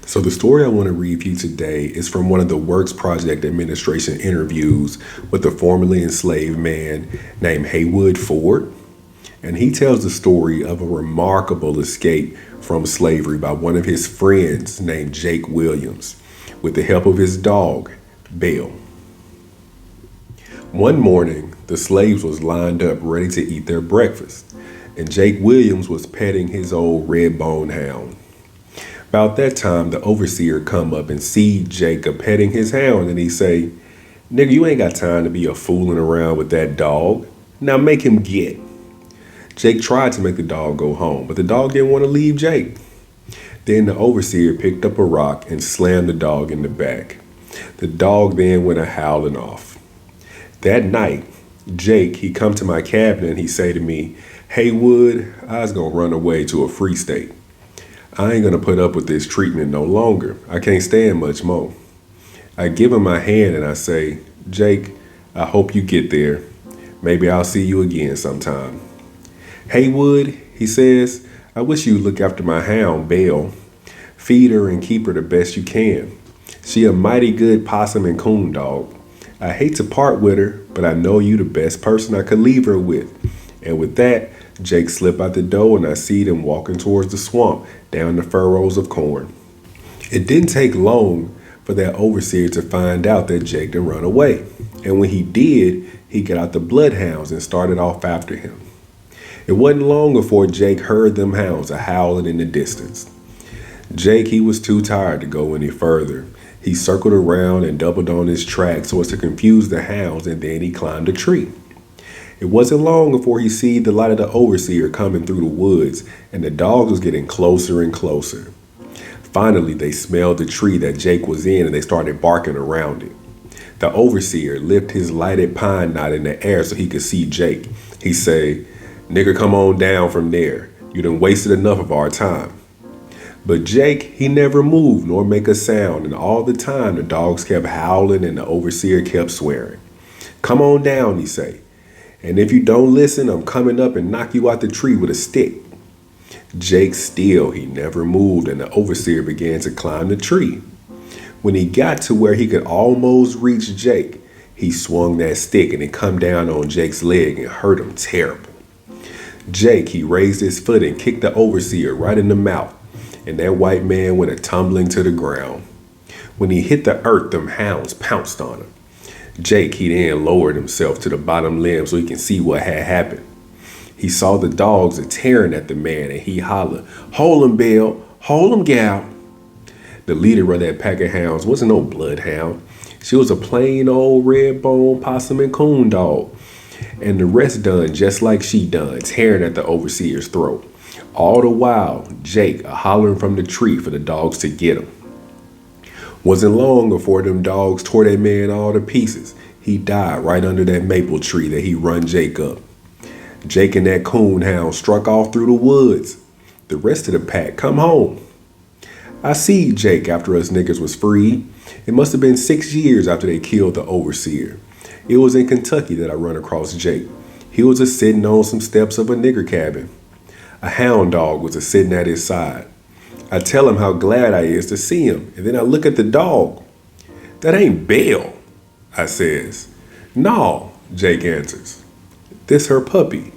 So the story I want to read for you today is from one of the Works Project Administration interviews with a formerly enslaved man named Haywood Ford. And he tells the story of a remarkable escape from slavery by one of his friends named Jake Williams with the help of his dog, Belle. One morning, the slaves was lined up ready to eat their breakfast, and Jake Williams was petting his old red-bone hound. About that time, the overseer come up and see Jacob petting his hound, and he say, "Nigga, you ain't got time to be a fooling around with that dog. Now make him get." Jake tried to make the dog go home, but the dog didn't want to leave Jake. Then the overseer picked up a rock and slammed the dog in the back. The dog then went a howling off. That night, Jake, he come to my cabin and he say to me, "Hey Wood, I was gonna run away to a free state. I ain't gonna put up with this treatment no longer. I can't stand much more." I give him my hand and I say, "Jake, I hope you get there. Maybe I'll see you again sometime." "Haywood," he says, "I wish you'd look after my hound, Belle. Feed her and keep her the best you can. She a mighty good possum and coon dog. I hate to part with her, but I know you the best person I could leave her with." And with that, Jake slipped out the door and I see them walking towards the swamp down the furrows of corn. It didn't take long for that overseer to find out that Jake had run away. And when he did, he got out the bloodhounds and started off after him. It wasn't long before Jake heard them hounds a howling in the distance. Jake, he was too tired to go any further. He circled around and doubled on his track so as to confuse the hounds, and then he climbed a tree. It wasn't long before he see the light of the overseer coming through the woods, and the dogs was getting closer and closer. Finally, they smelled the tree that Jake was in, and they started barking around it. The overseer lifted his lighted pine knot in the air so he could see Jake. He say, "Nigger, come on down from there. You done wasted enough of our time." But Jake, he never moved nor make a sound, and all the time the dogs kept howling and the overseer kept swearing. "Come on down," he say. "And if you don't listen, I'm coming up and knock you out the tree with a stick." Jake still, he never moved, and the overseer began to climb the tree. When he got to where he could almost reach Jake, he swung that stick and it come down on Jake's leg and hurt him terrible. Jake, he raised his foot and kicked the overseer right in the mouth, and that white man went a tumbling to the ground. When he hit the earth, them hounds pounced on him. Jake, he then lowered himself to the bottom limb so he can see what had happened. He saw the dogs a tearing at the man and he hollered, "Hold him, Belle, hold him, gal." The leader of that pack of hounds wasn't no bloodhound. She was a plain old red bone possum and coon dog. And the rest done just like she done, tearing at the overseer's throat. All the while, Jake a hollering from the tree for the dogs to get him. Wasn't long before them dogs tore that man all to pieces. He died right under that maple tree that he run Jake up. Jake and that coon hound struck off through the woods. The rest of the pack come home. I see Jake after us niggas was freed. It must have been 6 years after they killed the overseer. It was in Kentucky that I run across Jake. He was a sitting on some steps of a nigger cabin. A hound dog was a sitting at his side. I tell him how glad I is to see him, and then I look at the dog. "That ain't Belle," I says. "No," Jake answers. "This her puppy.